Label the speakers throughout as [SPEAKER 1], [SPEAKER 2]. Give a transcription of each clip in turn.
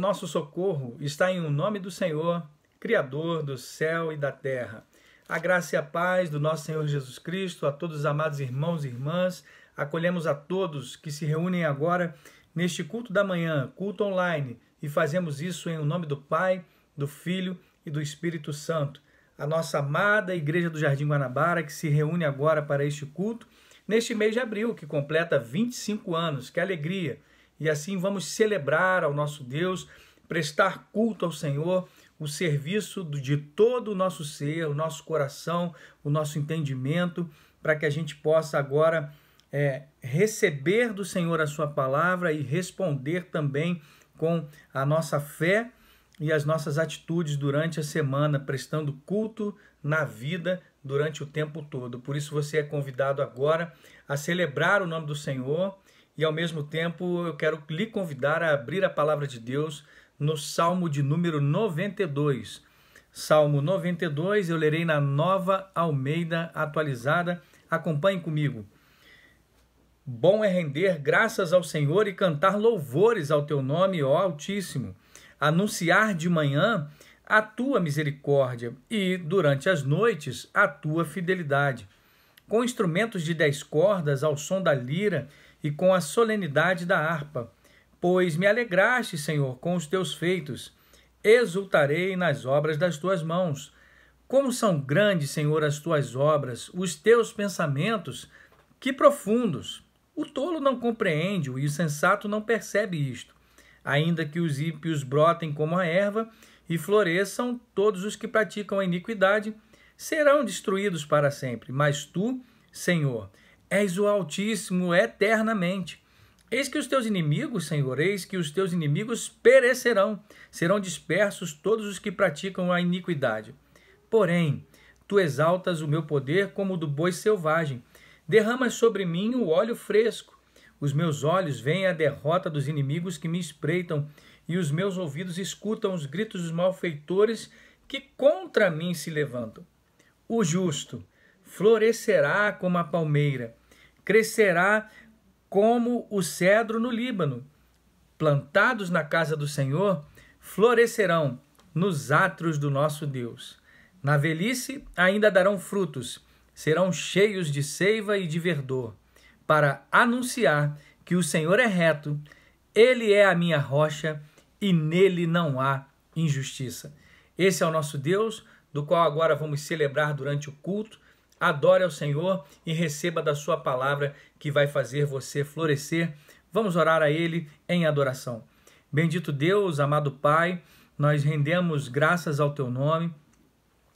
[SPEAKER 1] nosso socorro está em o nome do Senhor, Criador do céu e da terra. A graça e a paz do nosso Senhor Jesus Cristo, a todos os amados irmãos e irmãs, acolhemos a todos que se reúnem agora neste culto da manhã, culto online, e fazemos isso em o nome do Pai, do Filho e do Espírito Santo. A nossa amada Igreja do Jardim Guanabara, que se reúne agora para este culto, neste mês de abril, que completa 25 anos. Que alegria! E assim vamos celebrar ao nosso Deus, prestar culto ao Senhor, o serviço de todo o nosso ser, o nosso coração, o nosso entendimento, para que a gente possa agora receber do Senhor a sua palavra e responder também com a nossa fé e as nossas atitudes durante a semana, prestando culto na vida durante o tempo todo. Por isso você é convidado agora a celebrar o nome do Senhor e, ao mesmo tempo, eu quero lhe convidar a abrir a palavra de Deus no Salmo de número 92. Salmo 92, eu lerei na Nova Almeida Atualizada. Acompanhe comigo. Bom é render graças ao Senhor e cantar louvores ao teu nome, ó Altíssimo. Anunciar de manhã a tua misericórdia e, durante as noites, a tua fidelidade. Com instrumentos de 10 cordas, ao som da lira e com a solenidade da harpa. Pois me alegraste, Senhor, com os teus feitos. Exultarei nas obras das tuas mãos. Como são grandes, Senhor, as tuas obras, os teus pensamentos, que profundos. O tolo não compreende, o insensato não percebe isto. Ainda que os ímpios brotem como a erva e floresçam, todos os que praticam a iniquidade serão destruídos para sempre. Mas tu, Senhor, és o Altíssimo eternamente. Eis que os teus inimigos, Senhor, eis que os teus inimigos perecerão, serão dispersos todos os que praticam a iniquidade. Porém, tu exaltas o meu poder como o do boi selvagem, derramas sobre mim o óleo fresco. Os meus olhos veem a derrota dos inimigos que me espreitam, e os meus ouvidos escutam os gritos dos malfeitores que contra mim se levantam. O justo florescerá como a palmeira, crescerá como o cedro no Líbano. Plantados na casa do Senhor, florescerão nos átrios do nosso Deus. Na velhice ainda darão frutos, serão cheios de seiva e de verdor, para anunciar que o Senhor é reto, Ele é a minha rocha e nele não há injustiça. Esse é o nosso Deus, do qual agora vamos celebrar durante o culto. Adore ao Senhor e receba da sua palavra que vai fazer você florescer. Vamos orar a Ele em adoração. Bendito Deus, amado Pai, nós rendemos graças ao Teu nome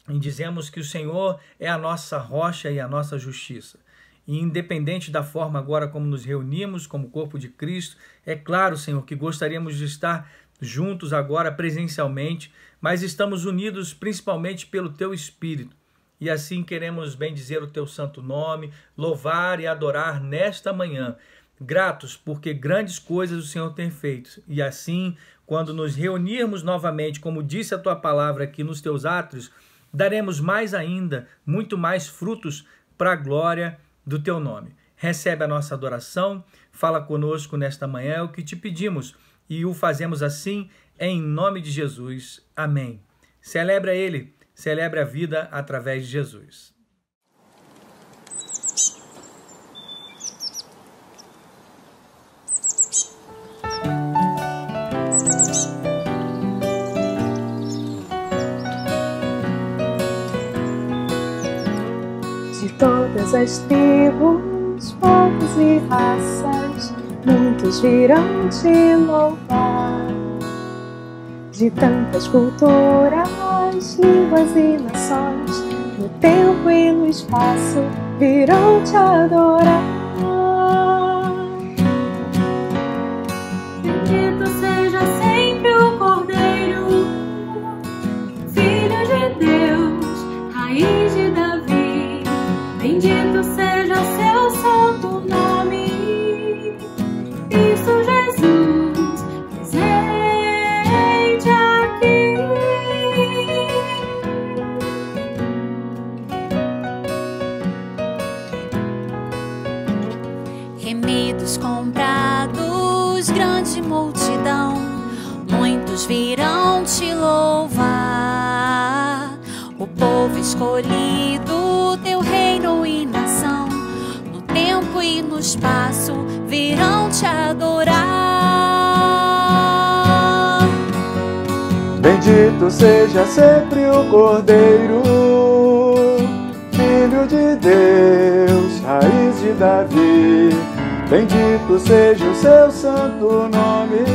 [SPEAKER 1] e dizemos que o Senhor é a nossa rocha e a nossa justiça. E independente da forma agora como nos reunimos como corpo de Cristo, é claro, Senhor, que gostaríamos de estar juntos agora presencialmente, mas estamos unidos principalmente pelo Teu Espírito. E assim queremos bendizer o Teu santo nome, louvar e adorar nesta manhã, gratos porque grandes coisas o Senhor tem feito. E assim, quando nos reunirmos novamente, como disse a Tua palavra aqui nos Teus átrios, daremos mais ainda, muito mais frutos para a glória do Teu nome. Recebe a nossa adoração, fala conosco nesta manhã, é o que te pedimos, e o fazemos assim em nome de Jesus. Amém. Celebra Ele, celebre a vida através de Jesus.
[SPEAKER 2] De todas as tribos, povos e raças, muitos virão te louvar. De tantas culturas, línguas e nações, no tempo e no espaço, virão te adorar.
[SPEAKER 3] Bendito seja sempre o Cordeiro, Filho de Deus, raiz de Davi. Bendito seja seu santo nome, Cristo Jesus, presente aqui. Remidos, comprados, grande multidão, muitos muitos virão te louvar. O povo escolhido, teu reino e nação, no tempo e no espaço virão te adorar.
[SPEAKER 4] Bendito seja sempre o Cordeiro, Filho de Deus, raiz de Davi. Bendito seja o seu santo nome,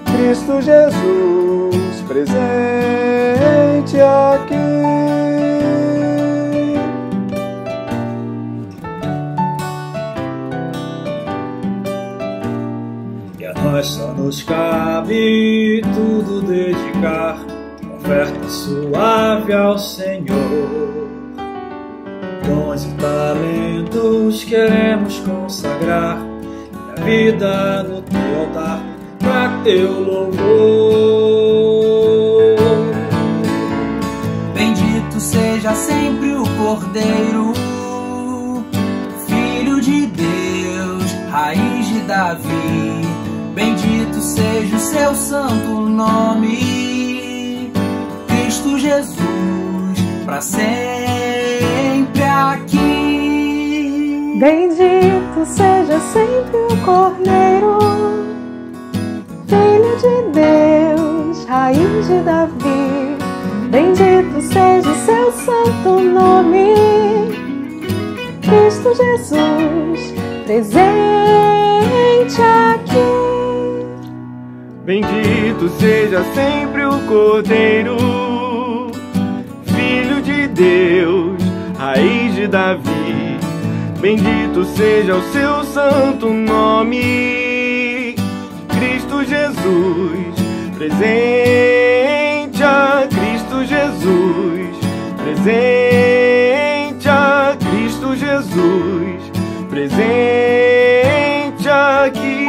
[SPEAKER 4] Cristo Jesus, presente aqui.
[SPEAKER 5] E a nós só nos cabe tudo dedicar, oferta suave ao Senhor. Dons e talentos queremos consagrar, e a vida no teu altar pra teu louvor.
[SPEAKER 6] Bendito seja sempre o Cordeiro, Filho de Deus, raiz de Davi. Bendito seja o seu santo nome, Cristo Jesus, pra sempre aqui.
[SPEAKER 2] Bendito seja sempre o Cordeiro, Filho de Deus, raiz de Davi. Bendito seja o seu santo nome, Cristo Jesus, presente aqui.
[SPEAKER 4] Bendito seja sempre o Cordeiro, Filho de Deus, raiz de Davi. Bendito seja o seu santo nome, Cristo Jesus, presente a Cristo Jesus, presente a Cristo Jesus, presente aqui.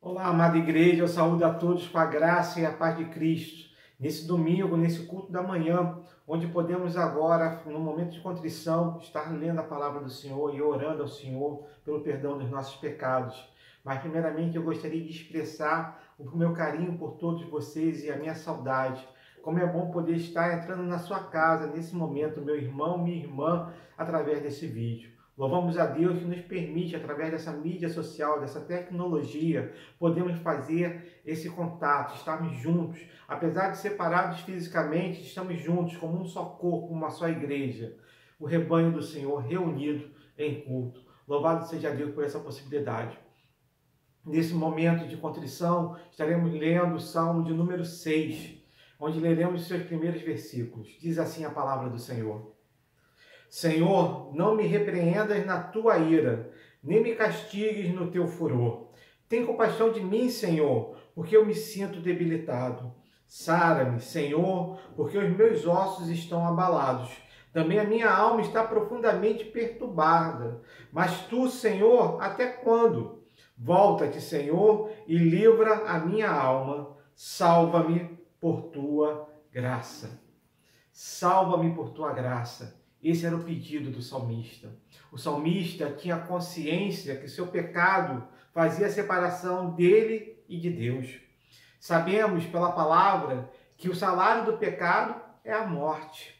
[SPEAKER 1] Olá, amada igreja, eu saúdo a todos com a graça e a paz de Cristo. Nesse domingo, nesse culto da manhã, onde podemos agora, no momento de contrição, estar lendo a palavra do Senhor e orando ao Senhor pelo perdão dos nossos pecados. Mas, primeiramente, eu gostaria de expressar o meu carinho por todos vocês e a minha saudade. Como é bom poder estar entrando na sua casa nesse momento, meu irmão, minha irmã, através desse vídeo. Louvamos a Deus que nos permite, através dessa mídia social, dessa tecnologia, podemos fazer esse contato, estarmos juntos. Apesar de separados fisicamente, estamos juntos como um só corpo, uma só igreja. O rebanho do Senhor reunido em culto. Louvado seja Deus por essa possibilidade. Nesse momento de contrição, estaremos lendo o Salmo de número 6, onde leremos os seus primeiros versículos. Diz assim a palavra do Senhor. Senhor, não me repreendas na tua ira, nem me castigues no teu furor. Tem compaixão de mim, Senhor, porque eu me sinto debilitado. Sara-me, Senhor, porque os meus ossos estão abalados. Também a minha alma está profundamente perturbada. Mas tu, Senhor, até quando? Volta-te, Senhor, e livra a minha alma. Salva-me por tua graça. Salva-me por tua graça. Esse era o pedido do salmista. O salmista tinha consciência que seu pecado fazia a separação dele e de Deus. Sabemos pela palavra que o salário do pecado é a morte.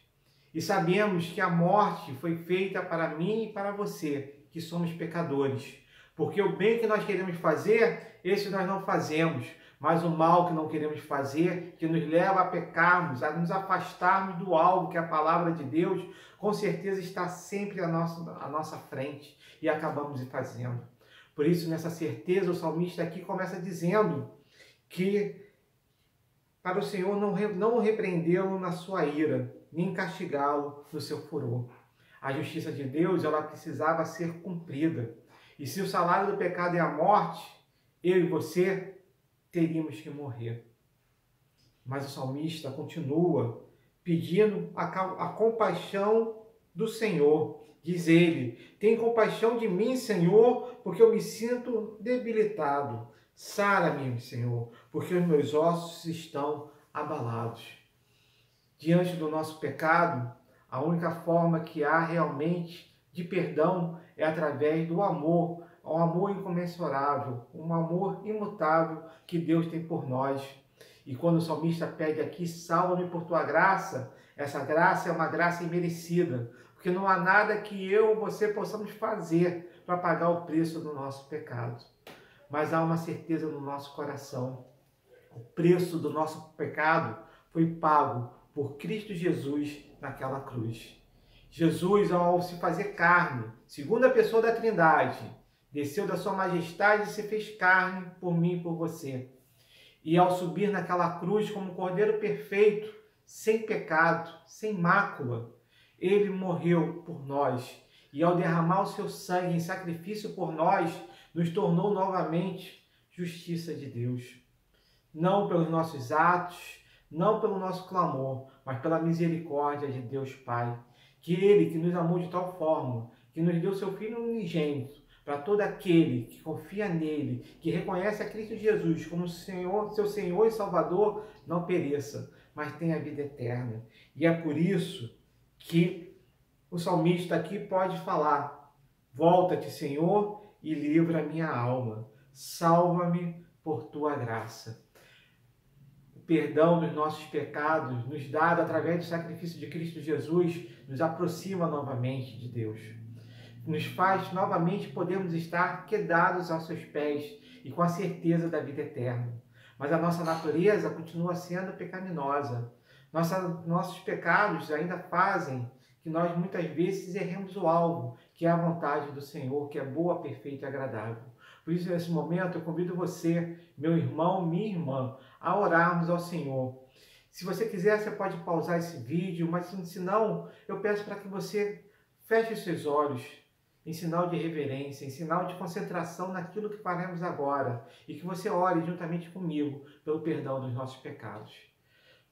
[SPEAKER 1] E sabemos que a morte foi feita para mim e para você, que somos pecadores. Porque o bem que nós queremos fazer, esse nós não fazemos. Mas o mal que não queremos fazer, que nos leva a pecarmos, a nos afastarmos do alvo que é a palavra de Deus, com certeza está sempre à nossa frente e acabamos fazendo. Por isso, nessa certeza, o salmista aqui começa dizendo que para o Senhor não repreendê-lo na sua ira, nem castigá-lo no seu furor. A justiça de Deus, ela precisava ser cumprida. E se o salário do pecado é a morte, eu e você teríamos que morrer. Mas o salmista continua pedindo a compaixão do Senhor. Diz ele, tem compaixão de mim, Senhor, porque eu me sinto debilitado. Sara-me, Senhor, porque os meus ossos estão abalados. Diante do nosso pecado, a única forma que há realmente
[SPEAKER 7] de perdão é através do amor, um amor incomensurável, um amor imutável que Deus tem por nós. E quando o salmista pede aqui, salva-me por tua graça, essa graça é uma graça imerecida, porque não há nada que eu ou você possamos fazer para pagar o preço do nosso pecado. Mas há uma certeza no nosso coração. O preço do nosso pecado foi pago por Cristo Jesus naquela cruz. Jesus, ao se fazer carne, segunda pessoa da Trindade, desceu da sua majestade e se fez carne por mim e por você. E ao subir naquela cruz como um cordeiro perfeito, sem pecado, sem mácula, ele morreu por nós. E ao derramar o seu sangue em sacrifício por nós, nos tornou novamente justiça de Deus. Não pelos nossos atos, não pelo nosso clamor, mas pela misericórdia de Deus Pai. Que Ele, que nos amou de tal forma, que nos deu seu Filho unigênito, para todo aquele que confia nele, que reconhece a Cristo Jesus como seu Senhor e Salvador, não pereça, mas tenha vida eterna. E é por isso que o salmista aqui pode falar: volta-te, Senhor, e livra a minha alma. Salva-me por tua graça. O perdão dos nossos pecados, nos dado através do sacrifício de Cristo Jesus, nos aproxima novamente de Deus. Nos faz novamente podermos estar quedados aos seus pés e com a certeza da vida eterna. Mas a nossa natureza continua sendo pecaminosa. Nossos pecados ainda fazem que nós muitas vezes erremos o alvo, que é a vontade do Senhor, que é boa, perfeita e agradável. Por isso, nesse momento, eu convido você, meu irmão, minha irmã, a orarmos ao Senhor. Se você quiser, você pode pausar esse vídeo, mas se não, eu peço para que você feche os seus olhos, em sinal de reverência, em sinal de concentração naquilo que faremos agora, e que você ore juntamente comigo pelo perdão dos nossos pecados.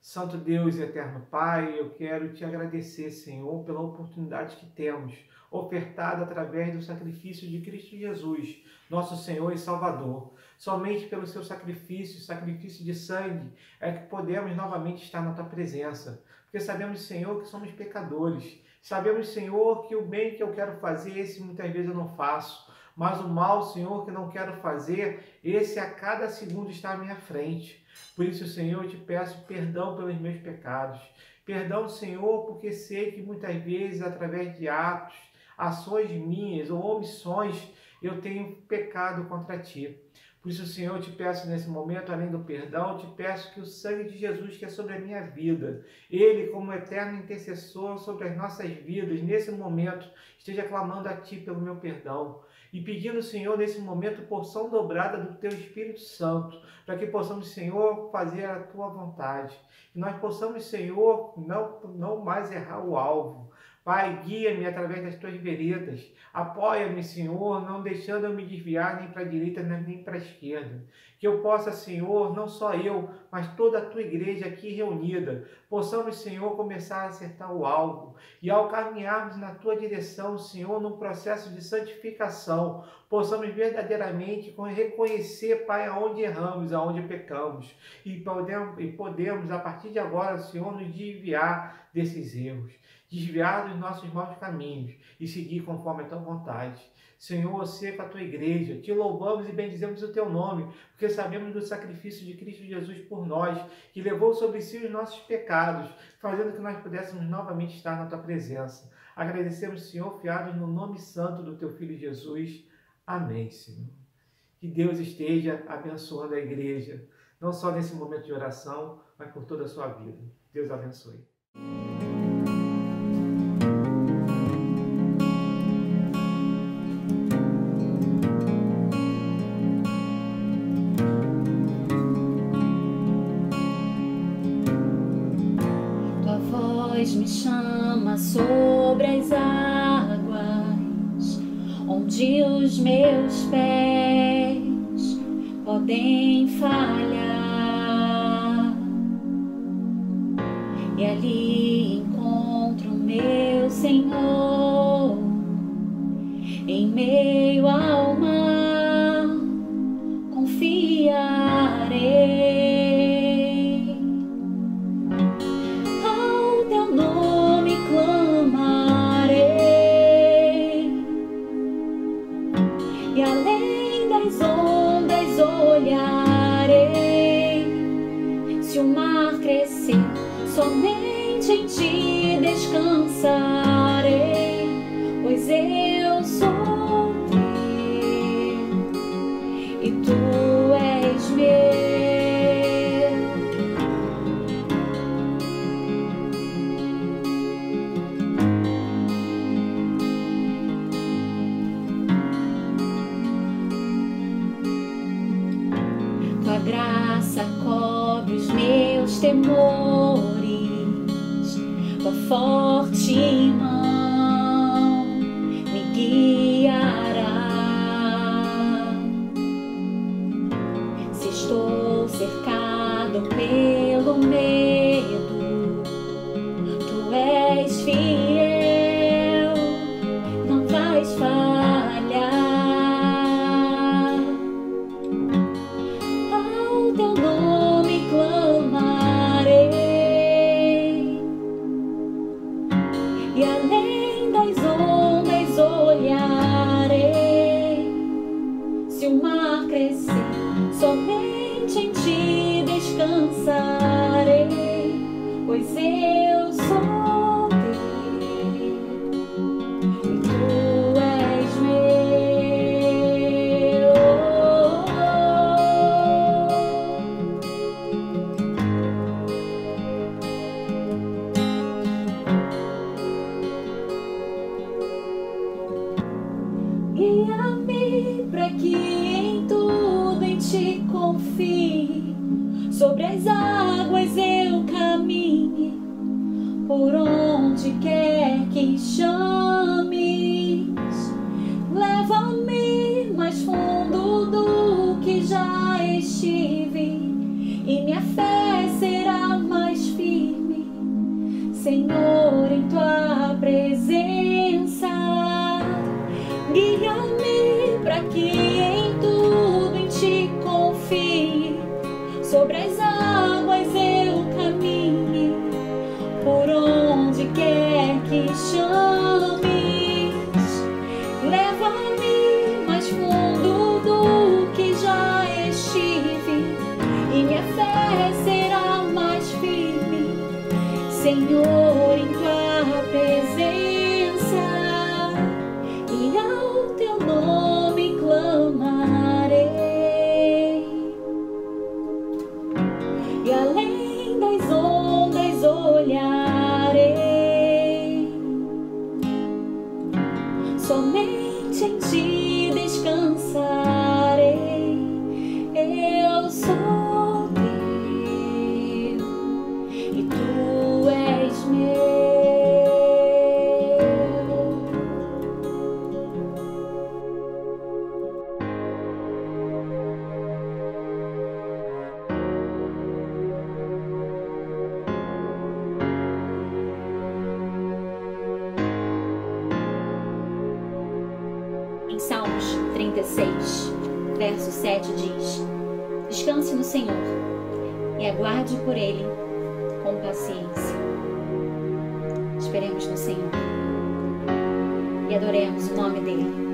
[SPEAKER 7] Santo Deus e eterno Pai, eu quero te agradecer, Senhor, pela oportunidade que temos, ofertada através do sacrifício de Cristo Jesus, nosso Senhor e Salvador. Somente pelo seu sacrifício de sangue, é que podemos novamente estar na tua presença. Porque sabemos, Senhor, que somos pecadores. Sabemos, Senhor, que o bem que eu quero fazer, esse muitas vezes eu não faço. Mas o mal, Senhor, que não quero fazer, esse a cada segundo está à minha frente. Por isso, Senhor, eu te peço perdão pelos meus pecados. Perdão, Senhor, porque sei que muitas vezes, através de atos, ações minhas ou omissões, eu tenho pecado contra ti. Por isso, Senhor, eu te peço nesse momento, além do perdão, eu te peço que o sangue de Jesus, que é sobre a minha vida, Ele, como eterno intercessor sobre as nossas vidas, nesse momento, esteja clamando a ti pelo meu perdão. E pedindo, Senhor, nesse momento, porção dobrada do Teu Espírito Santo, para que possamos, Senhor, fazer a Tua vontade. Que nós possamos, Senhor, não mais errar o alvo. Pai, guia-me através das Tuas veredas. Apoia-me, Senhor, não deixando eu me desviar nem para a direita nem para a esquerda. Que eu possa, Senhor, não só eu, mas toda a Tua igreja aqui reunida, possamos, Senhor, começar a acertar o alvo. E ao caminharmos na Tua direção, Senhor, num processo de santificação, possamos verdadeiramente reconhecer, Pai, aonde erramos, aonde pecamos. E podemos, a partir de agora, Senhor, nos desviar desses erros. Desviar dos nossos maus caminhos e seguir conforme a Tua vontade. Senhor, você com a Tua igreja, te louvamos e bendizemos o Teu nome, porque sabemos do sacrifício de Cristo Jesus por nós, que levou sobre si os nossos pecados, fazendo que nós pudéssemos novamente estar na Tua presença. Agradecemos, Senhor, fiados no nome santo do Teu Filho Jesus. Amém, Senhor. Que Deus esteja abençoando a igreja, não só nesse momento de oração, mas por toda a sua vida. Deus abençoe.
[SPEAKER 3] Me chama sobre as águas, onde os meus pés podem falhar, e ali encontro meu Senhor em meio ao mar. Confiarei. Clamarei olharei. Se o mar crescer, somente em ti descansarei, pois eu sou teu e tu és meu. Tua graça cobre os meus temores, tua forte mão me guiará. Se estou cercado pelo medo, tu és fiel, não vais falhar. Ao teu nome clamarei, e além das ondas olharei. Se o mar crescer, somente em ti descansarei, pois eu sou teu e tu és meu. Guia-me para que em tudo em ti confie, sobre as águas eu caminhe, por onde quer que chames. Leva-me mais fundo do que já estive, e minha fé será mais firme, Senhor, em tua presença. Guia-me para que em tudo em ti confie, sobre as águas eu caminhe, por onde quer que chames. Leva-me mais fundo do que já estive, e minha fé será mais firme, Senhor, em tua presença. E ao teu nome clamarei, e além das ondas olharei. Somente em ti descansarei, eu sou teu e tu és meu. Em Salmos 36, verso 7 diz: descanse no Senhor e aguarde por Ele com paciência. Esperemos no Senhor e adoremos o nome dEle.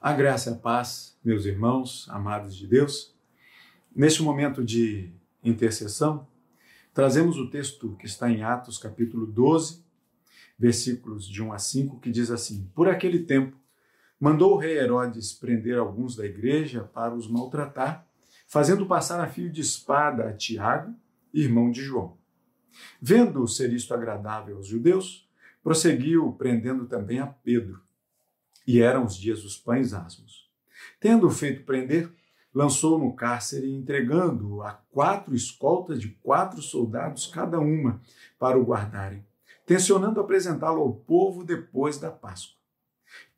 [SPEAKER 4] A graça e a paz, meus irmãos, amados de Deus. Neste momento de intercessão, trazemos o texto que está em Atos capítulo 12, versículos de 1 a 5, que diz assim: por aquele tempo, mandou o rei Herodes prender alguns da igreja para os maltratar, fazendo passar a fio de espada a Tiago, irmão de João. Vendo ser isto agradável aos judeus, prosseguiu prendendo também a Pedro. E eram os dias dos pães asmos. Tendo feito prender, lançou no cárcere, entregando-o a 4 escoltas de 4 soldados cada uma para o guardarem, tencionando apresentá-lo ao povo depois da Páscoa.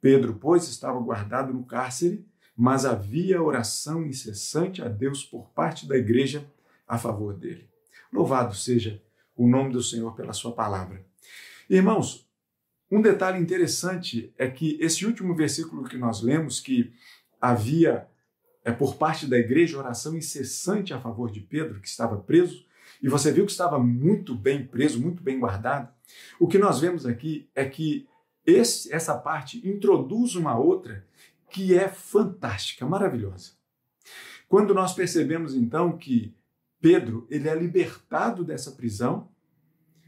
[SPEAKER 4] Pedro, pois, estava guardado no cárcere, mas havia oração incessante a Deus por parte da igreja a favor dele. Louvado seja o nome do Senhor pela sua palavra. Irmãos, um detalhe interessante é que esse último versículo que nós lemos, que havia por parte da igreja oração incessante a favor de Pedro, que estava preso, e você viu que estava muito bem preso, muito bem guardado, o que nós vemos aqui é que essa parte introduz uma outra que é fantástica, maravilhosa. Quando nós percebemos então que Pedro ele é libertado dessa prisão,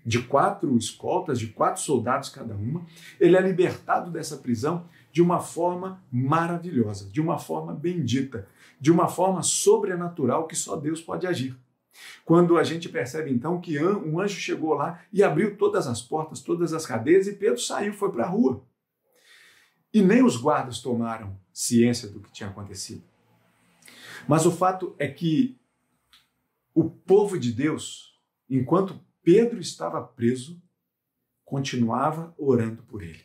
[SPEAKER 4] de 4 escoltas, de 4 soldados cada uma, ele é libertado dessa prisão de uma forma maravilhosa, de uma forma bendita, de uma forma sobrenatural que só Deus pode agir. Quando a gente percebe então que um anjo chegou lá e abriu todas as portas, todas as cadeias, e Pedro saiu, foi para a rua. E nem os guardas tomaram ciência do que tinha acontecido. Mas o fato é que o povo de Deus, enquanto Pedro estava preso, continuava orando por ele.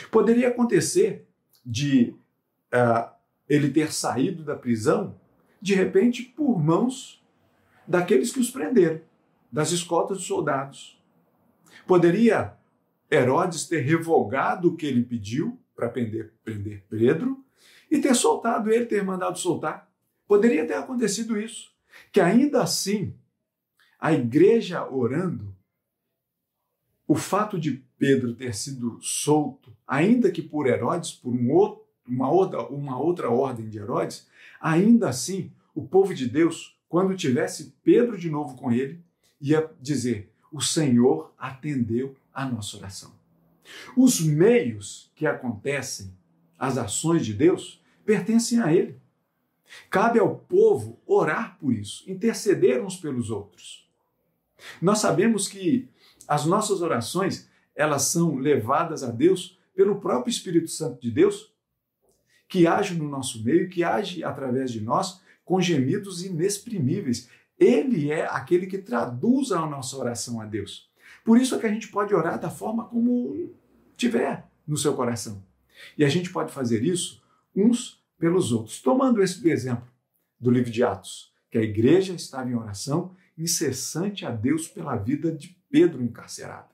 [SPEAKER 4] Poderia acontecer de ele ter saído da prisão, de repente, por mãos daqueles que os prenderam, das escoltas de soldados. Poderia Herodes ter revogado o que ele pediu para prender Pedro e ter soltado ele, ter mandado soltar. Poderia ter acontecido isso, que ainda assim, a igreja orando, o fato de Pedro ter sido solto, ainda que por Herodes, por uma outra ordem de Herodes, ainda assim, o povo de Deus, quando tivesse Pedro de novo com ele, ia dizer: o Senhor atendeu a nossa oração. Os meios que acontecem, as ações de Deus, pertencem a ele. Cabe ao povo orar por isso, interceder uns pelos outros. Nós sabemos que as nossas orações, elas são levadas a Deus pelo próprio Espírito Santo de Deus, que age no nosso meio, que age através de nós com gemidos inexprimíveis. Ele é aquele que traduz a nossa oração a Deus. Por isso é que a gente pode orar da forma como tiver no seu coração. E a gente pode fazer isso uns pelos outros. Tomando esse exemplo do livro de Atos, que a igreja estava em oração incessante a Deus pela vida de Pedro encarcerado.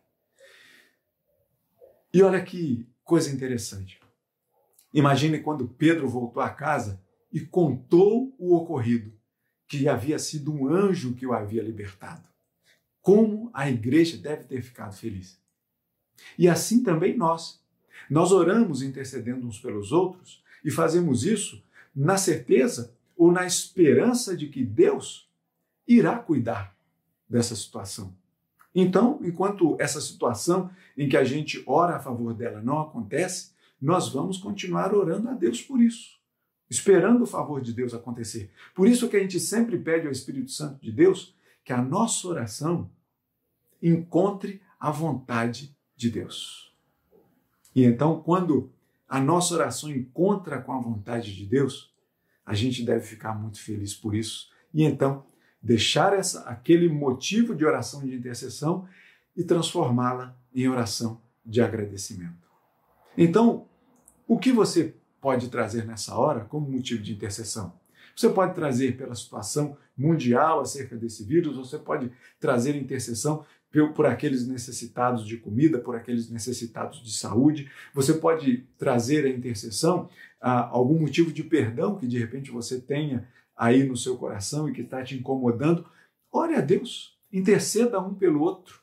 [SPEAKER 4] E olha que coisa interessante. Imagine quando Pedro voltou a casa e contou o ocorrido, que havia sido um anjo que o havia libertado. Como a igreja deve ter ficado feliz. E assim também nós. Nós oramos intercedendo uns pelos outros e fazemos isso na certeza ou na esperança de que Deus irá cuidar dessa situação. Então, enquanto essa situação em que a gente ora a favor dela não acontece, nós vamos continuar orando a Deus por isso, esperando o favor de Deus acontecer. Por isso que a gente sempre pede ao Espírito Santo de Deus que a nossa oração encontre a vontade de Deus. E então, quando a nossa oração encontra com a vontade de Deus, a gente deve ficar muito feliz por isso. E então, deixar aquele motivo de oração de intercessão e transformá-la em oração de agradecimento. Então, o que você pode trazer nessa hora como motivo de intercessão? Você pode trazer pela situação mundial acerca desse vírus, você pode trazer intercessão por aqueles necessitados de comida, por aqueles necessitados de saúde, você pode trazer a intercessão algum motivo de perdão que de repente você tenha aí no seu coração e que está te incomodando. Ore a Deus, interceda um pelo outro.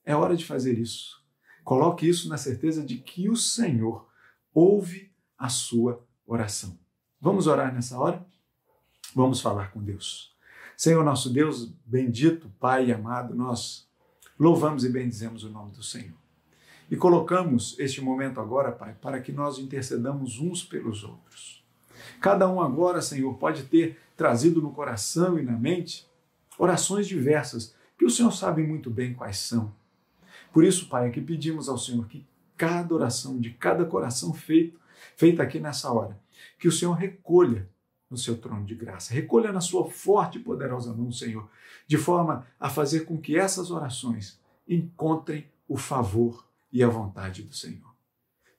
[SPEAKER 4] É hora de fazer isso. Coloque isso na certeza de que o Senhor ouve a sua oração. Vamos orar nessa hora? Vamos falar com Deus. Senhor nosso Deus, bendito Pai amado, nós louvamos e bendizemos o nome do Senhor. E colocamos este momento agora, Pai, para que nós intercedamos uns pelos outros. Cada um agora, Senhor, pode ter trazido no coração e na mente orações diversas, que o Senhor sabe muito bem quais são. Por isso, Pai, é que pedimos ao Senhor que cada oração de cada coração feita aqui nessa hora, que o Senhor recolha no seu trono de graça, recolha na sua forte e poderosa mão, Senhor, de forma a fazer com que essas orações encontrem o favor e a vontade do Senhor.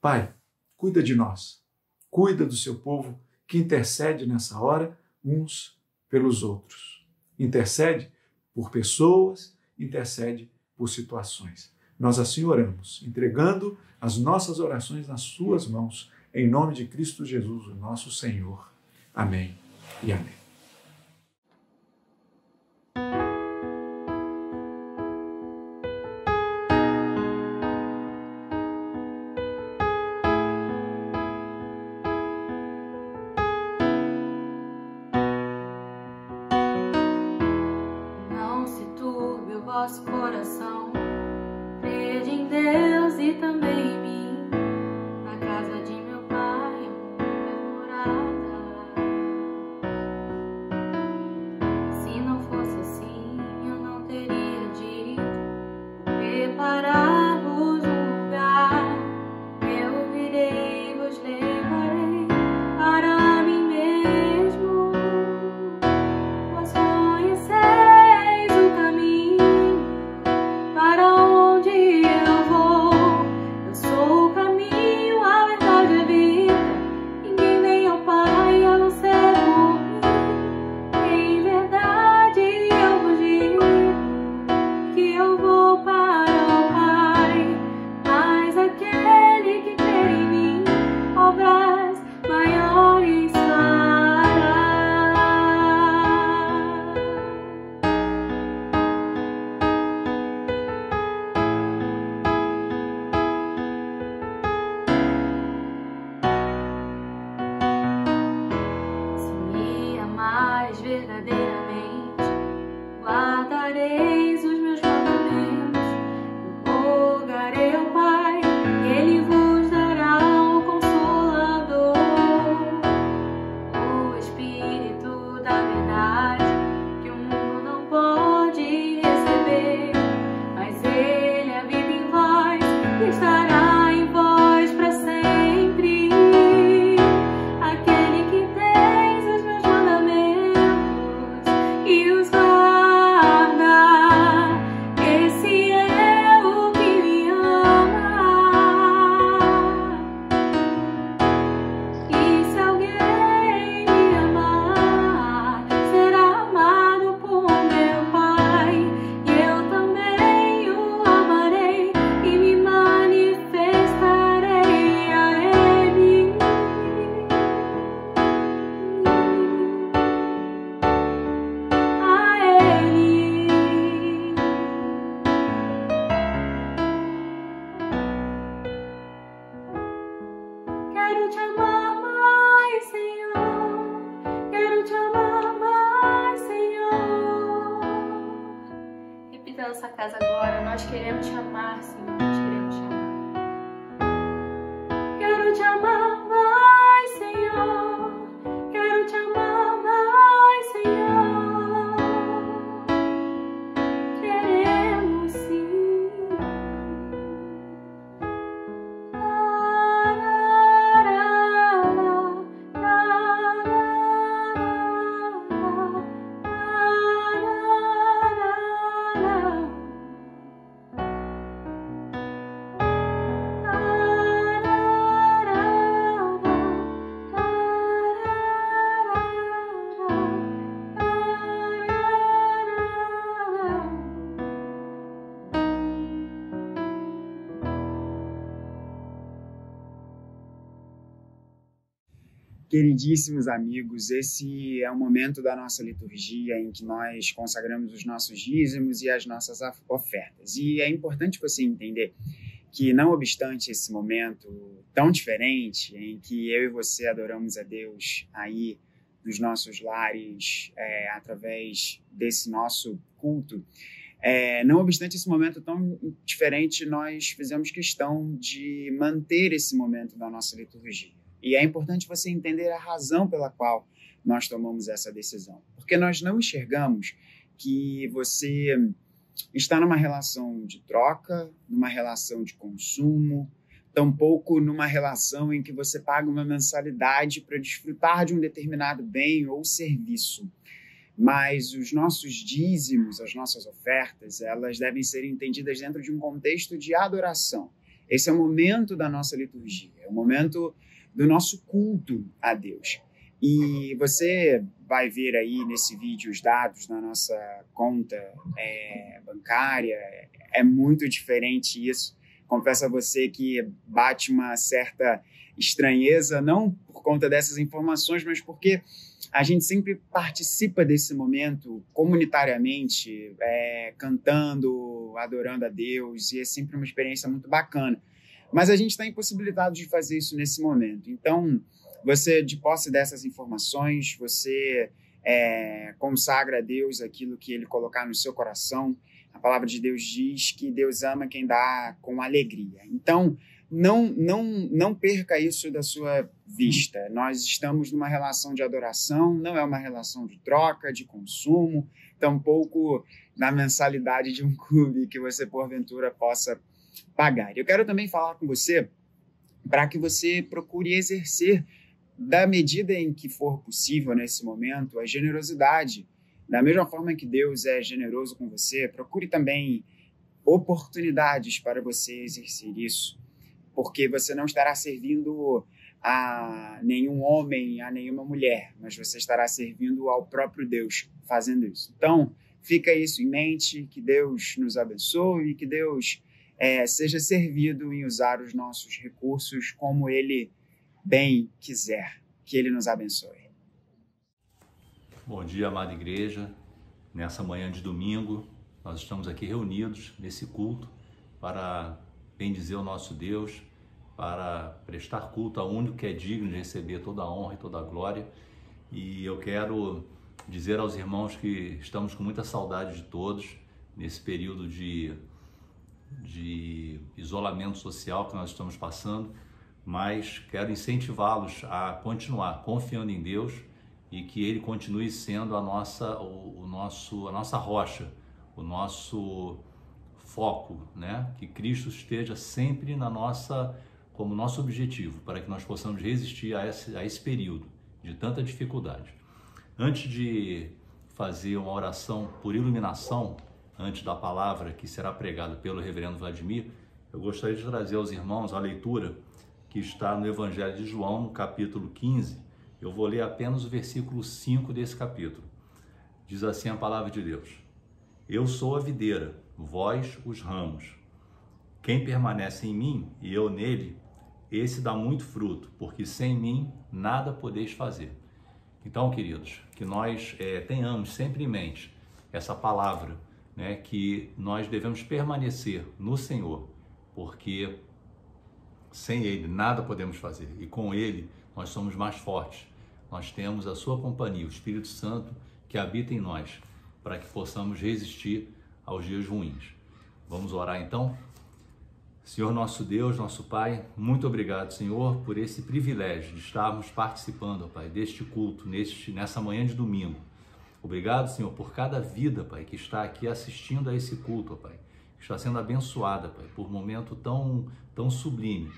[SPEAKER 4] Pai, cuida de nós, cuida do seu povo que intercede nessa hora uns pelos outros. Intercede por pessoas, intercede por situações. Nós assim oramos, entregando as nossas orações nas suas mãos, em nome de Cristo Jesus, o nosso Senhor. Amém e amém.
[SPEAKER 8] vosso coração. Crede em Deus e também em mim. Na casa de meu pai há muitas moradas. Se não fosse assim, eu não teria dito: preparar-vos um lugar. Eu virei e vos levarei para mim mesmo. Vós conheceis o caminho para onde eu vou. Eu sou o caminho, a verdade e a vida. Ninguém vem ao Pai a não ser por mim. Em verdade eu vos digo que eu vou para o Pai. Mas aquele que crê em mim, obras maiores fará. Se me amares verdadeiramente, guardareis os meus mandamentos. Eu rogarei ao Pai, e Ele vos dará um Consolador, o Espírito da verdade, que o mundo não pode receber, mas Ele habita em vós e estará em vós para sempre. Aquele que tens os meus mandamentos e os guarda, esse é o que me ama. E se alguém me amar, será amado por meu Pai. E eu também o amarei e me manifestarei a Ele. A Ele. Quero te amar mais, Senhor. Quero te amar mais, Senhor. Repita a nossa casa agora. Nós queremos te amar, Senhor. Nós queremos te amar. Quero te amar mais, Senhor. Quero te amar mais, Senhor. Queremos sim.
[SPEAKER 9] Queridíssimos amigos, esse é o momento da nossa liturgia em que nós consagramos os nossos dízimos e as nossas ofertas. E é importante você entender que, não obstante esse momento tão diferente, em que eu e você adoramos a Deus aí nos nossos lares, através desse nosso culto, não obstante esse momento tão diferente, nós fizemos questão de manter esse momento da nossa liturgia. E é importante você entender a razão pela qual nós tomamos essa decisão. Porque nós não enxergamos que você está numa relação de troca, numa relação de consumo, tampouco numa relação em que você paga uma mensalidade para desfrutar de um determinado bem ou serviço. Mas os nossos dízimos, as nossas ofertas, elas devem ser entendidas dentro de um contexto de adoração. Esse é o momento da nossa liturgia, é o momento do nosso culto a Deus. E você vai ver aí nesse vídeo os dados da nossa conta bancária. É muito diferente isso. Confesso a você que bate uma certa estranheza, não por conta dessas informações, mas porque a gente sempre participa desse momento comunitariamente, cantando, adorando a Deus, e é sempre uma experiência muito bacana. Mas a gente está impossibilitado de fazer isso nesse momento. Então, você, de posse dessas informações, você consagra a Deus aquilo que Ele colocar no seu coração. A A palavra de Deus diz que Deus ama quem dá com alegria. Então, não perca isso da sua vista. Nós estamos numa relação de adoração, não é uma relação de troca, de consumo, tampouco na mensalidade de um clube que você, porventura, possa pagar. Eu quero também falar com você para que você procure exercer, da medida em que for possível nesse momento, a generosidade. Da mesma forma que Deus é generoso com você, procure também oportunidades para você exercer isso, porque você não estará servindo a nenhum homem, a nenhuma mulher, mas você estará servindo ao próprio Deus fazendo isso. Então, fica isso em mente, que Deus nos abençoe e que Deus seja servido em usar os nossos recursos como Ele bem quiser. Que Ele nos abençoe.
[SPEAKER 10] Bom dia, amada igreja. Nessa manhã de domingo, nós estamos aqui reunidos nesse culto para bendizer o nosso Deus, para prestar culto ao único que é digno de receber toda a honra e toda a glória. E eu quero dizer aos irmãos que estamos com muita saudade de todos nesse período de isolamento social que nós estamos passando, mas quero incentivá-los a continuar confiando em Deus e que Ele continue sendo a nossa rocha, o nosso foco, né? Que Cristo esteja sempre como nosso objetivo, para que nós possamos resistir a esse período de tanta dificuldade. Antes de fazer uma oração por iluminação, antes da palavra que será pregada pelo reverendo Vladimir, eu gostaria de trazer aos irmãos a leitura que está no Evangelho de João, no capítulo 15. Eu vou ler apenas o versículo 5 desse capítulo. Diz assim a palavra de Deus: Eu sou a videira, vós os ramos. Quem permanece em mim e eu nele, esse dá muito fruto, porque sem mim nada podeis fazer. Então, queridos, que nós tenhamos sempre em mente essa palavra, né, que nós devemos permanecer no Senhor, porque sem Ele nada podemos fazer, e com Ele nós somos mais fortes. Nós temos a sua companhia, o Espírito Santo que habita em nós, para que possamos resistir aos dias ruins. Vamos orar então? Senhor nosso Deus, nosso Pai, muito obrigado, Senhor, por esse privilégio de estarmos participando, Pai, deste culto, nessa manhã de domingo. Obrigado, Senhor, por cada vida, Pai, que está aqui assistindo a esse culto, Pai, que está sendo abençoada, Pai, por um momento tão sublime.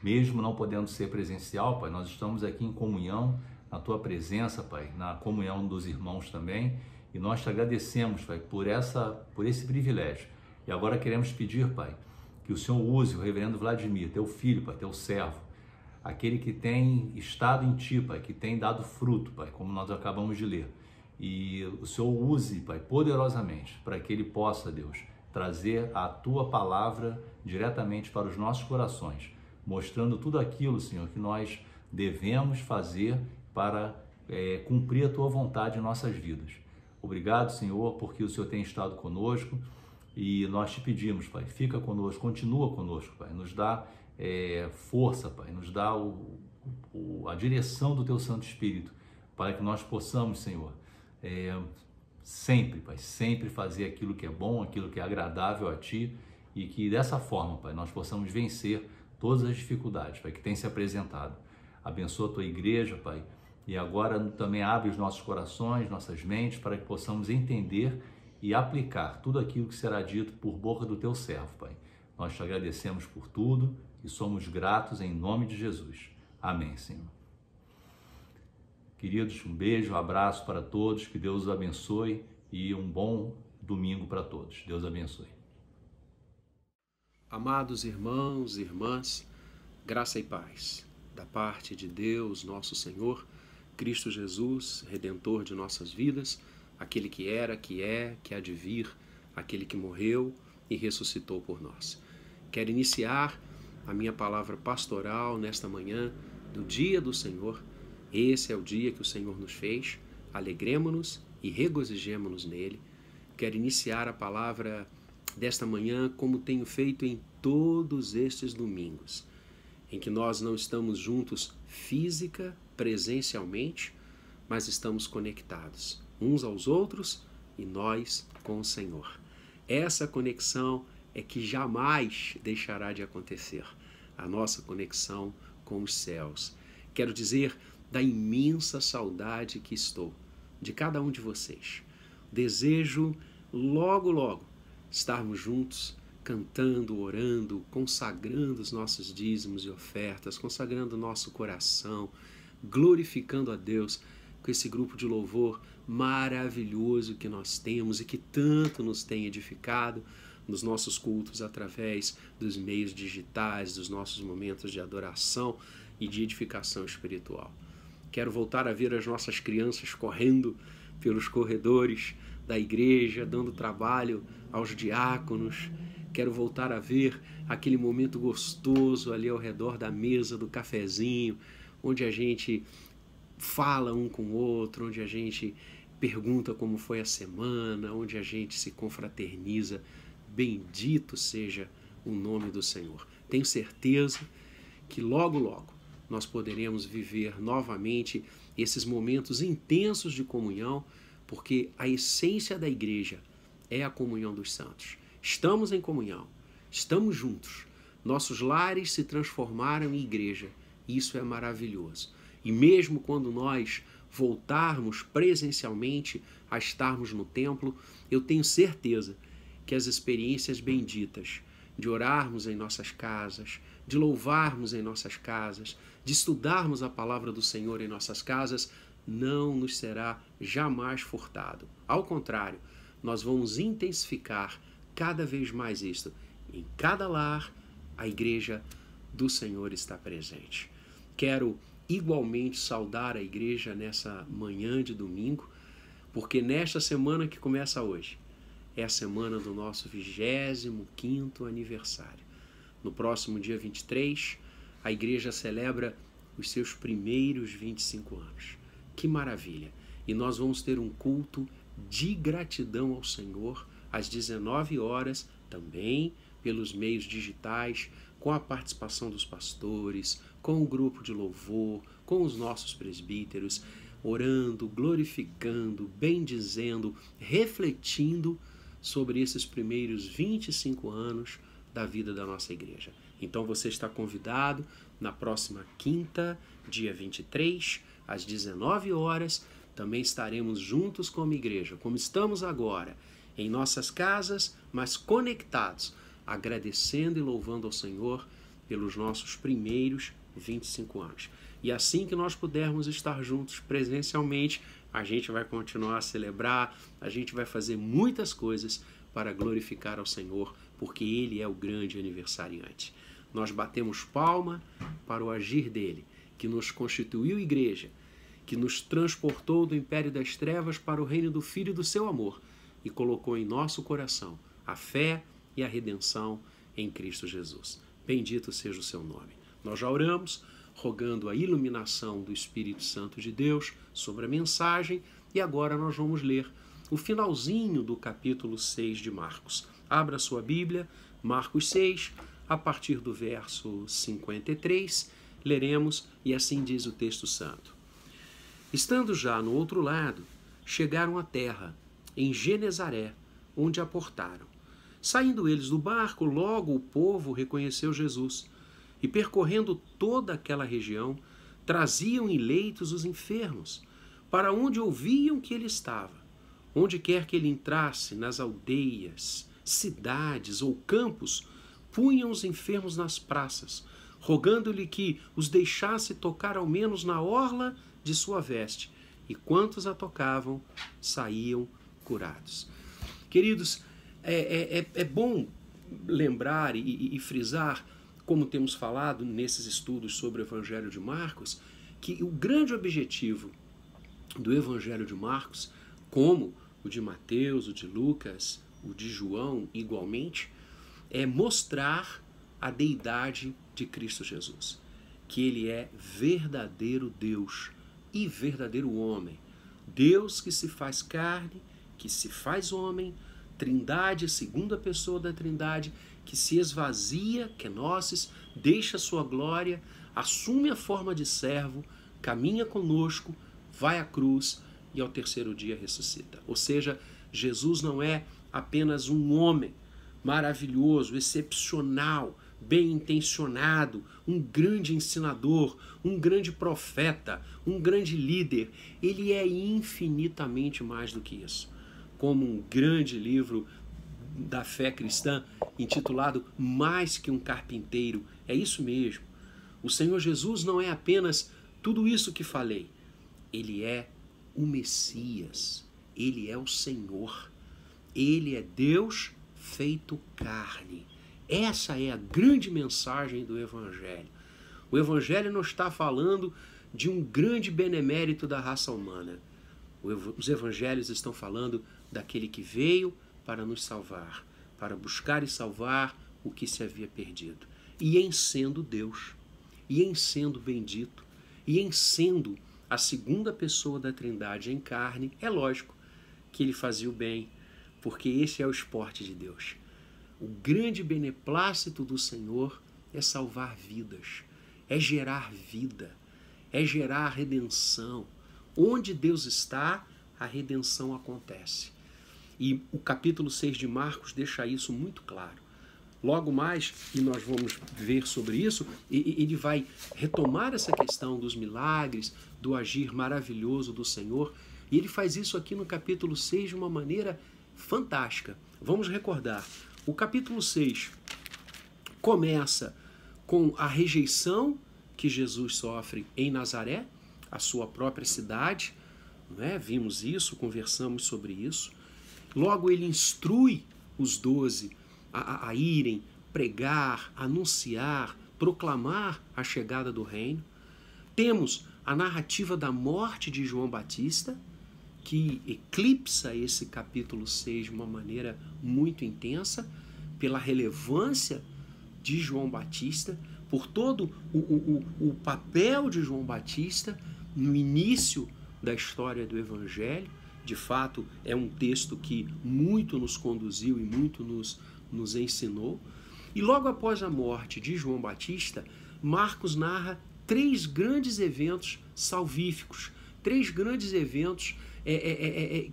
[SPEAKER 10] Mesmo não podendo ser presencial, Pai, nós estamos aqui em comunhão, na Tua presença, Pai, na comunhão dos irmãos também, e nós te agradecemos, Pai, por esse privilégio. E agora queremos pedir, Pai, que o Senhor use o reverendo Vladimir, Teu filho, Pai, Teu servo, aquele que tem estado em Ti, Pai, que tem dado fruto, Pai, como nós acabamos de ler. E o Senhor use, Pai, poderosamente, para que ele possa, Deus, trazer a Tua palavra diretamente para os nossos corações, mostrando tudo aquilo, Senhor, que nós devemos fazer para cumprir a Tua vontade em nossas vidas. Obrigado, Senhor, porque o Senhor tem estado conosco e nós te pedimos, Pai, fica conosco, continua conosco, Pai, nos dá força, Pai, nos dá a direção do Teu Santo Espírito, para que nós possamos, Senhor, sempre, Pai, sempre fazer aquilo que é bom, aquilo que é agradável a Ti, e que dessa forma, Pai, nós possamos vencer todas as dificuldades, Pai, que tem se apresentado. Abençoa a Tua igreja, Pai, e agora também abre os nossos corações, nossas mentes, para que possamos entender e aplicar tudo aquilo que será dito por boca do Teu servo, Pai. Nós te agradecemos por tudo e somos gratos em nome de Jesus. Amém, Senhor. Queridos, um beijo, um abraço para todos, que Deus os abençoe e um bom domingo para todos. Deus abençoe.
[SPEAKER 11] Amados irmãos e irmãs, graça e paz da parte de Deus, nosso Senhor, Cristo Jesus, Redentor de nossas vidas, aquele que era, que é, que há de vir, aquele que morreu e ressuscitou por nós. Quero iniciar a minha palavra pastoral nesta manhã do dia do Senhor. Esse é o dia que o Senhor nos fez, alegremo-nos e regozijemo-nos nele. Quero iniciar a palavra desta manhã como tenho feito em todos estes domingos, em que nós não estamos juntos física, presencialmente, mas estamos conectados uns aos outros e nós com o Senhor. Essa conexão é que jamais deixará de acontecer. A nossa conexão com os céus. Quero dizer da imensa saudade que estou de cada um de vocês. Desejo logo, logo estarmos juntos, cantando, orando, consagrando os nossos dízimos e ofertas, consagrando o nosso coração, glorificando a Deus com esse grupo de louvor maravilhoso que nós temos e que tanto nos tem edificado nos nossos cultos através dos meios digitais, dos nossos momentos de adoração e de edificação espiritual. Quero voltar a ver as nossas crianças correndo pelos corredores da igreja, dando trabalho aos diáconos. Quero voltar a ver aquele momento gostoso ali ao redor da mesa do cafezinho, onde a gente fala um com o outro, onde a gente pergunta como foi a semana, onde a gente se confraterniza. Bendito seja o nome do Senhor. Tenho certeza que logo, logo nós poderemos viver novamente esses momentos intensos de comunhão, porque a essência da igreja é a comunhão dos santos. Estamos em comunhão, estamos juntos. Nossos lares se transformaram em igreja. Isso é maravilhoso. E mesmo quando nós voltarmos presencialmente a estarmos no templo, eu tenho certeza que as experiências benditas de orarmos em nossas casas, de louvarmos em nossas casas, de estudarmos a palavra do Senhor em nossas casas, não nos será jamais furtado. Ao contrário, nós vamos intensificar cada vez mais isto. Em cada lar, a igreja do Senhor está presente. Quero igualmente saudar a igreja nessa manhã de domingo, porque nesta semana que começa hoje, é a semana do nosso 25º aniversário. No próximo dia 23, a igreja celebra os seus primeiros 25 anos. Que maravilha! E nós vamos ter um culto de gratidão ao Senhor às 19 horas, também pelos meios digitais, com a participação dos pastores, com o grupo de louvor, com os nossos presbíteros, orando, glorificando, bendizendo, refletindo sobre esses primeiros 25 anos da vida da nossa igreja. Então você está convidado na próxima quinta, dia 23, às 19 horas, também estaremos juntos como igreja, como estamos agora, em nossas casas, mas conectados, agradecendo e louvando ao Senhor pelos nossos primeiros 25 anos. E assim que nós pudermos estar juntos presencialmente, a gente vai continuar a celebrar, a gente vai fazer muitas coisas para glorificar ao Senhor, porque Ele é o grande aniversariante. Nós batemos palma para o agir dEle, que nos constituiu igreja, que nos transportou do império das trevas para o reino do Filho do seu amor e colocou em nosso coração a fé e a redenção em Cristo Jesus. Bendito seja o seu nome. Nós já oramos, rogando a iluminação do Espírito Santo de Deus sobre a mensagem, e agora nós vamos ler o finalzinho do capítulo 6 de Marcos. Abra sua Bíblia, Marcos 6, a partir do verso 53, leremos, e assim diz o texto santo. Estando já no outro lado, chegaram à terra, em Genezaré, onde aportaram. Saindo eles do barco, logo o povo reconheceu Jesus, e percorrendo toda aquela região, traziam em leitos os enfermos, para onde ouviam que ele estava. Onde quer que ele entrasse, nas aldeias, cidades ou campos, punham os enfermos nas praças, rogando-lhe que os deixasse tocar ao menos na orla de sua veste, e quantos a tocavam, saíam curados. Queridos, é bom lembrar e frisar, como temos falado nesses estudos sobre o Evangelho de Marcos, que o grande objetivo do Evangelho de Marcos, como o de Mateus, o de Lucas, o de João igualmente, é mostrar a deidade de Cristo Jesus, que ele é verdadeiro Deus e verdadeiro homem. Deus que se faz carne, que se faz homem, Trindade, segunda pessoa da Trindade, que se esvazia, kenosis, deixa sua glória, assume a forma de servo, caminha conosco, vai à cruz e ao terceiro dia ressuscita. Ou seja, Jesus não é apenas um homem maravilhoso, excepcional, bem intencionado, um grande ensinador, um grande profeta, um grande líder. Ele é infinitamente mais do que isso. Como um grande livro da fé cristã intitulado Mais que um Carpinteiro. É isso mesmo. O Senhor Jesus não é apenas tudo isso que falei. Ele é o Messias. Ele é o Senhor. Ele é Deus feito carne. Essa é a grande mensagem do Evangelho. O Evangelho não está falando de um grande benemérito da raça humana. Os Evangelhos estão falando daquele que veio para nos salvar, para buscar e salvar o que se havia perdido. E em sendo Deus, e em sendo bendito, e em sendo a segunda pessoa da Trindade em carne, é lógico que ele fazia o bem, porque esse é o esporte de Deus. O grande beneplácito do Senhor é salvar vidas, é gerar vida, é gerar redenção. Onde Deus está, a redenção acontece. E o capítulo 6 de Marcos deixa isso muito claro. Logo mais, e nós vamos ver sobre isso, ele vai retomar essa questão dos milagres, do agir maravilhoso do Senhor, e ele faz isso aqui no capítulo 6 de uma maneira fantástica. Vamos recordar. O capítulo 6 começa com a rejeição que Jesus sofre em Nazaré, a sua própria cidade, não é? Vimos isso, conversamos sobre isso. Logo ele instrui os 12 a irem pregar, anunciar, proclamar a chegada do reino. Temos a narrativa da morte de João Batista, que eclipsa esse capítulo 6 de uma maneira muito intensa, pela relevância de João Batista, por todo o papel de João Batista no início da história do Evangelho. De fato, é um texto que muito nos conduziu e muito nos ensinou. E logo após a morte de João Batista, Marcos narra 3 grandes eventos salvíficos, 3 grandes eventos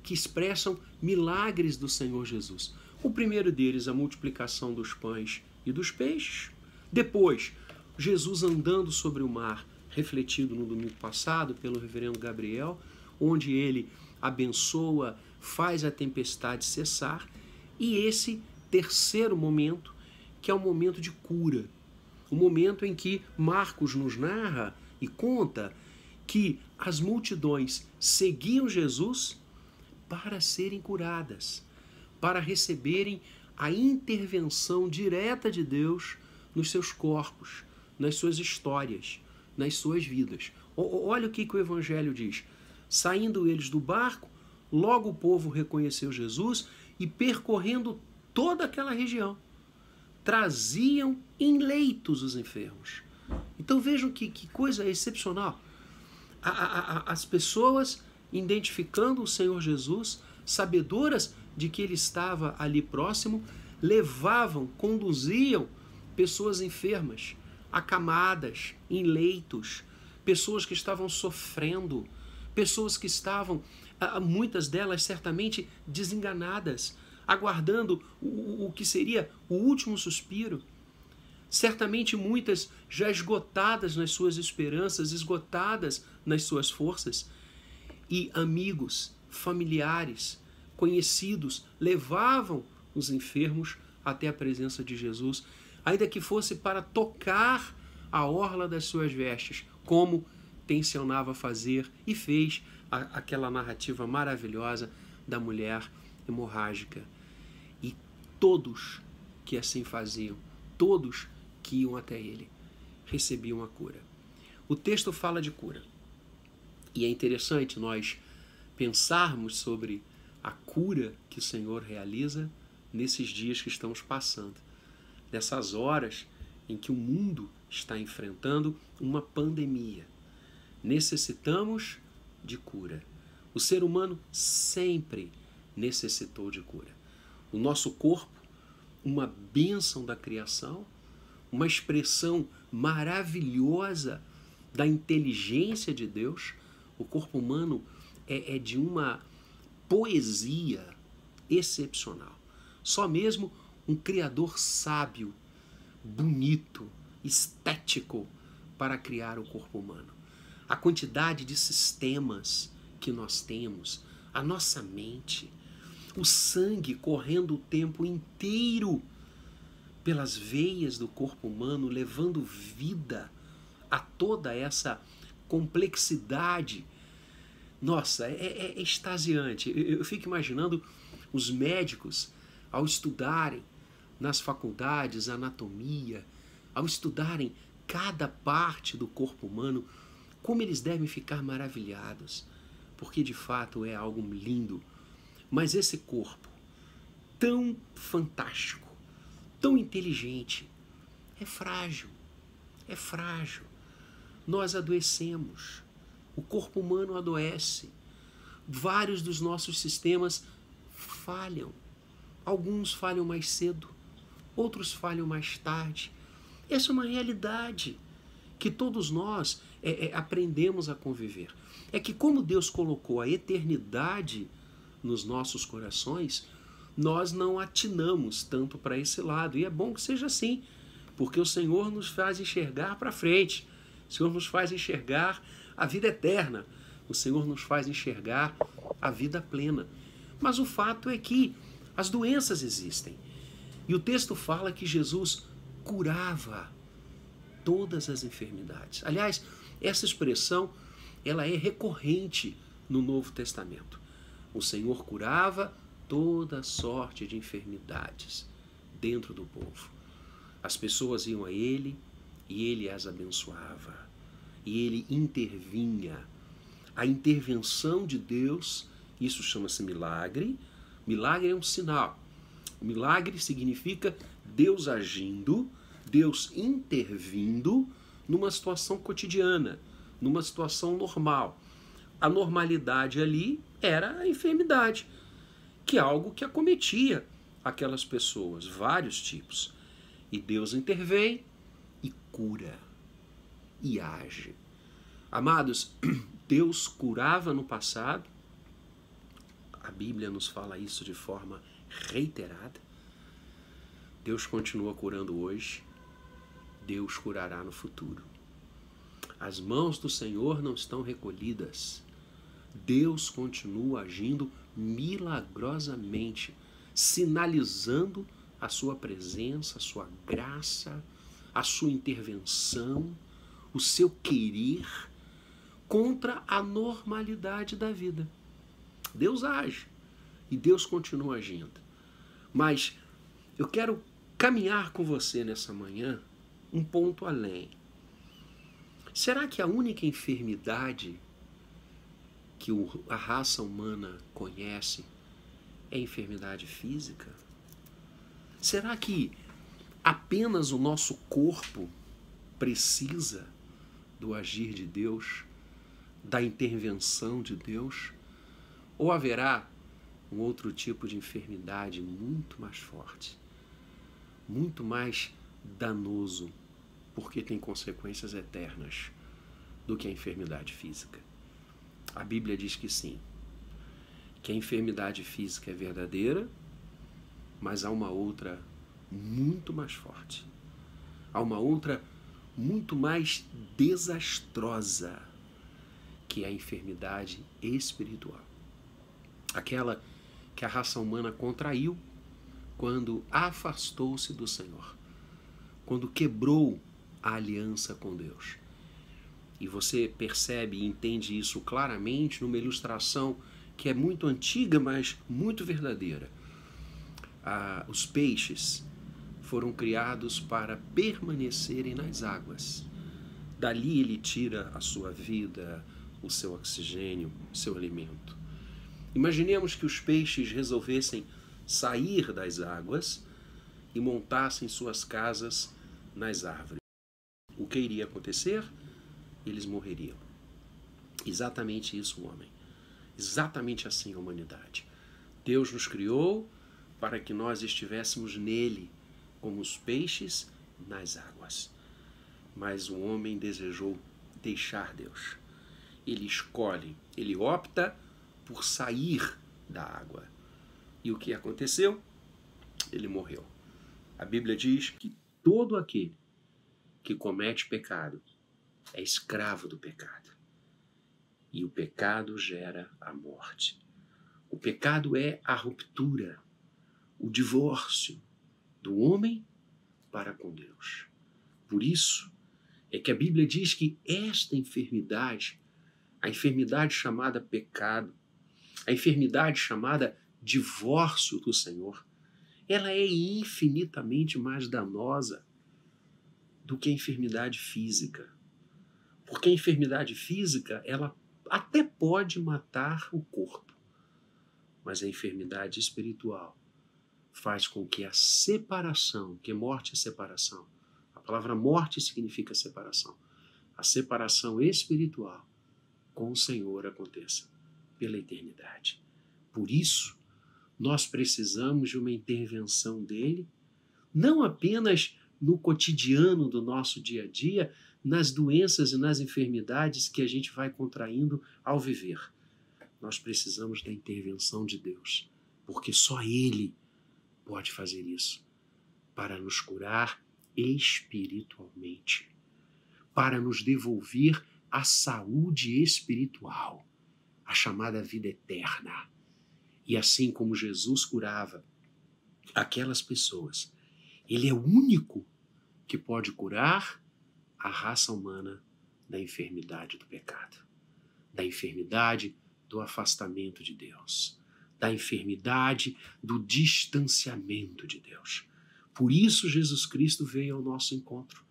[SPEAKER 11] que expressam milagres do Senhor Jesus. O primeiro deles, a multiplicação dos pães e dos peixes. Depois, Jesus andando sobre o mar, refletido no domingo passado pelo reverendo Gabriel, onde ele abençoa, faz a tempestade cessar. E esse terceiro momento, que é o momento de cura. O momento em que Marcos nos narra e conta que as multidões seguiam Jesus para serem curadas, para receberem a intervenção direta de Deus nos seus corpos, nas suas histórias, nas suas vidas. Olha o que o Evangelho diz. Saindo eles do barco, logo o povo reconheceu Jesus e, percorrendo toda aquela região, traziam em leitos os enfermos. Então vejam que coisa excepcional. As pessoas identificando o Senhor Jesus, sabedoras de que ele estava ali próximo, levavam, conduziam pessoas enfermas, acamadas, em leitos, pessoas que estavam sofrendo, pessoas que estavam, muitas delas certamente desenganadas, aguardando o que seria o último suspiro. Certamente muitas já esgotadas nas suas esperanças, esgotadas nas suas forças. E amigos, familiares, conhecidos levavam os enfermos até a presença de Jesus, ainda que fosse para tocar a orla das suas vestes, como tensionava fazer e fez aquela narrativa maravilhosa da mulher hemorrágica. E todos que assim faziam, todos que iam até ele, recebiam a cura. O texto fala de cura. E é interessante nós pensarmos sobre a cura que o Senhor realiza nesses dias que estamos passando, nessas horas em que o mundo está enfrentando uma pandemia. Necessitamos de cura. O ser humano sempre necessitou de cura. O nosso corpo, uma bênção da criação, uma expressão maravilhosa da inteligência de Deus. O corpo humano é de uma poesia excepcional. só mesmo um Criador sábio, bonito, estético para criar o corpo humano. A quantidade de sistemas que nós temos, a nossa mente, o sangue correndo o tempo inteiro pelas veias do corpo humano, levando vida a toda essa complexidade. Nossa, é extasiante. Eu fico imaginando os médicos, ao estudarem nas faculdades anatomia, ao estudarem cada parte do corpo humano, como eles devem ficar maravilhados, porque de fato é algo lindo. Mas esse corpo, tão fantástico, tão inteligente, é frágil, é frágil. Nós adoecemos, o corpo humano adoece, vários dos nossos sistemas falham. Alguns falham mais cedo, outros falham mais tarde. Essa é uma realidade que todos nós aprendemos a conviver. É que como Deus colocou a eternidade nos nossos corações, nós não atinamos tanto para esse lado. E é bom que seja assim, porque o Senhor nos faz enxergar para frente. O Senhor nos faz enxergar a vida eterna. O Senhor nos faz enxergar a vida plena. Mas o fato é que as doenças existem. E o texto fala que Jesus curava todas as enfermidades. Aliás, essa expressão ela é recorrente no Novo Testamento. O Senhor curava toda sorte de enfermidades dentro do povo. As pessoas iam a Ele e Ele as abençoava. E Ele intervinha. A intervenção de Deus, isso chama-se milagre. Milagre é um sinal. Milagre significa Deus agindo, Deus intervindo numa situação cotidiana, numa situação normal. A normalidade ali era a enfermidade, que é algo que acometia aquelas pessoas, vários tipos. E Deus intervém e cura, e age. Amados, Deus curava no passado, a Bíblia nos fala isso de forma reiterada. Deus continua curando hoje, Deus curará no futuro. As mãos do Senhor não estão recolhidas. Deus continua agindo milagrosamente, sinalizando a sua presença, a sua graça, a sua intervenção, o seu querer contra a normalidade da vida. Deus age e Deus continua agindo. Mas eu quero caminhar com você nessa manhã um ponto além. Será que a única enfermidade que a raça humana conhece é enfermidade física? Será que apenas o nosso corpo precisa do agir de Deus, da intervenção de Deus? Ou haverá um outro tipo de enfermidade muito mais forte, muito mais danoso, porque tem consequências eternas do que a enfermidade física? A Bíblia diz que sim, que a enfermidade física é verdadeira, mas há uma outra muito mais forte. Há uma outra muito mais desastrosa, que é a enfermidade espiritual. Aquela que a raça humana contraiu quando afastou-se do Senhor, quando quebrou a aliança com Deus. E você percebe e entende isso claramente numa ilustração que é muito antiga, mas muito verdadeira. Os peixes foram criados para permanecerem nas águas. Dali ele tira a sua vida, o seu oxigênio, o seu alimento. Imaginemos que os peixes resolvessem sair das águas e montassem suas casas nas árvores. O que iria acontecer? Eles morreriam. Exatamente isso o homem. Exatamente assim a humanidade. Deus nos criou para que nós estivéssemos nele, como os peixes nas águas. Mas o homem desejou deixar Deus. Ele escolhe, ele opta por sair da água. E o que aconteceu? ele morreu. A Bíblia diz que todo aquele que comete pecado é escravo do pecado. E o pecado gera a morte. O pecado é a ruptura, o divórcio do homem para com Deus. Por isso é que a Bíblia diz que esta enfermidade, a enfermidade chamada pecado, a enfermidade chamada divórcio do Senhor, ela é infinitamente mais danosa do que a enfermidade física. Porque a enfermidade física, ela até pode matar o corpo, mas a enfermidade espiritual faz com que a separação, que morte é separação, a palavra morte significa separação, a separação espiritual com o Senhor aconteça pela eternidade. Por isso, nós precisamos de uma intervenção dele, não apenas no cotidiano do nosso dia a dia, nas doenças e nas enfermidades que a gente vai contraindo ao viver. Nós precisamos da intervenção de Deus, porque só Ele pode fazer isso, para nos curar espiritualmente, para nos devolver a saúde espiritual, a chamada vida eterna. E assim como Jesus curava aquelas pessoas, Ele é o único que pode curar a raça humana da enfermidade do pecado, da enfermidade do afastamento de Deus, da enfermidade do distanciamento de Deus. Por isso Jesus Cristo veio ao nosso encontro.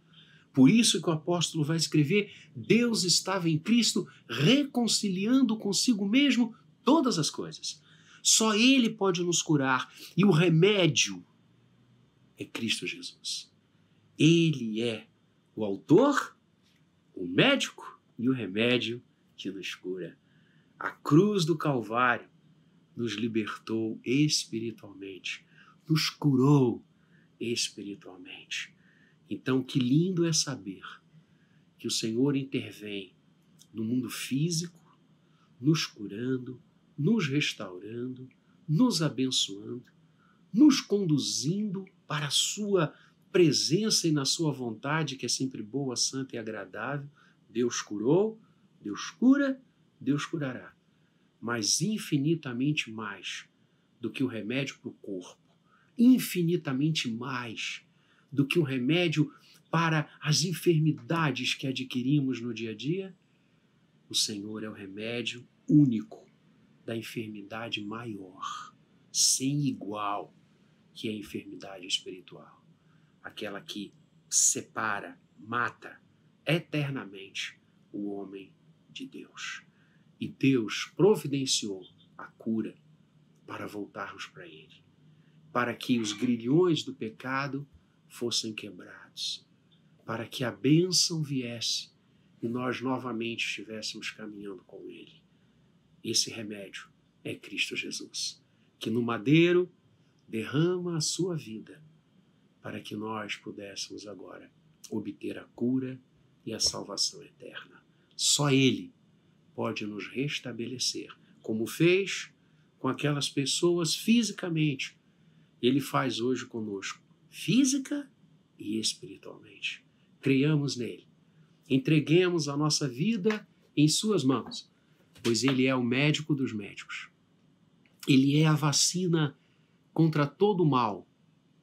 [SPEAKER 11] Por isso que o apóstolo vai escrever: Deus estava em Cristo reconciliando consigo mesmo todas as coisas. Só Ele pode nos curar, e o remédio é Cristo Jesus. Ele é o autor, o médico e o remédio que nos cura. A cruz do Calvário nos libertou espiritualmente, nos curou espiritualmente. Então, que lindo é saber que o Senhor intervém no mundo físico, nos curando, nos restaurando, nos abençoando, nos conduzindo para a sua presença e na sua vontade, que é sempre boa, santa e agradável. Deus curou, Deus cura, Deus curará. Mas infinitamente mais do que o remédio para o corpo, infinitamente mais do que o remédio para as enfermidades que adquirimos no dia a dia, o Senhor é o remédio único da enfermidade maior, sem igual, que é a enfermidade espiritual. Aquela que separa, mata eternamente o homem de Deus. E Deus providenciou a cura para voltarmos para Ele, para que os grilhões do pecado fossem quebrados, para que a bênção viesse e nós novamente estivéssemos caminhando com Ele. Esse remédio é Cristo Jesus, que no madeiro derrama a sua vida para que nós pudéssemos agora obter a cura e a salvação eterna. Só Ele pode nos restabelecer, como fez com aquelas pessoas fisicamente. Ele faz hoje conosco, física e espiritualmente. Creiamos nele. Entreguemos a nossa vida em suas mãos, pois Ele é o médico dos médicos. Ele é a vacina contra todo o mal,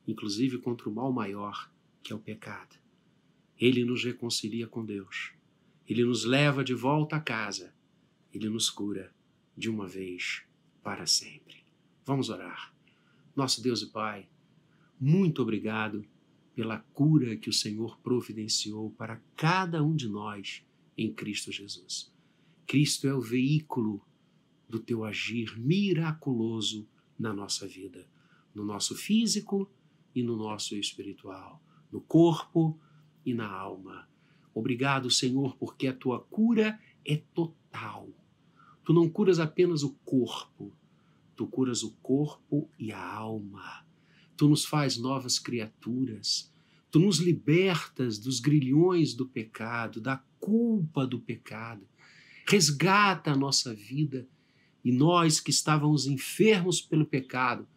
[SPEAKER 11] inclusive contra o mal maior, que é o pecado. Ele nos reconcilia com Deus. Ele nos leva de volta a casa. Ele nos cura de uma vez para sempre. Vamos orar. Nosso Deus e Pai, muito obrigado pela cura que o Senhor providenciou para cada um de nós em Cristo Jesus. Cristo é o veículo do teu agir miraculoso na nossa vida, no nosso físico e no nosso espiritual, no corpo e na alma. Obrigado, Senhor, porque a tua cura é total. Tu não curas apenas o corpo, tu curas o corpo e a alma. Tu nos faz novas criaturas. Tu nos libertas dos grilhões do pecado, da culpa do pecado. Resgata a nossa vida. E nós que estávamos enfermos pelo pecado,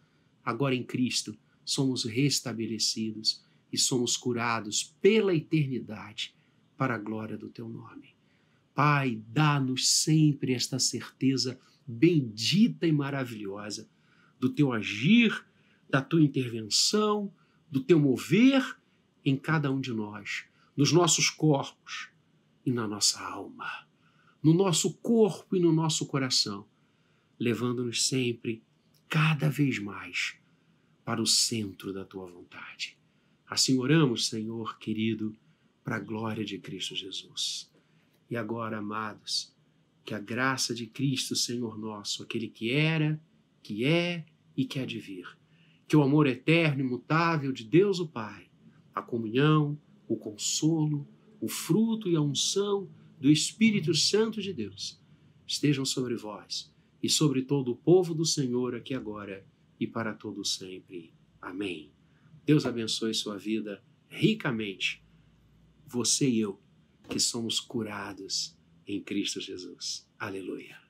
[SPEAKER 11] agora em Cristo, somos restabelecidos e somos curados pela eternidade para a glória do teu nome. Pai, dá-nos sempre esta certeza bendita e maravilhosa do teu agir, da tua intervenção, do teu mover em cada um de nós, nos nossos corpos e na nossa alma, no nosso corpo e no nosso coração, levando-nos sempre, cada vez mais, para o centro da tua vontade. Assim oramos, Senhor querido, para a glória de Cristo Jesus. E agora, amados, que a graça de Cristo, Senhor nosso, aquele que era, que é e que há de vir, que o amor eterno e imutável de Deus o Pai, a comunhão, o consolo, o fruto e a unção do Espírito Santo de Deus estejam sobre vós e sobre todo o povo do Senhor aqui agora e para todo sempre. Amém. Deus abençoe sua vida ricamente, você e eu, que somos curados em Cristo Jesus. Aleluia.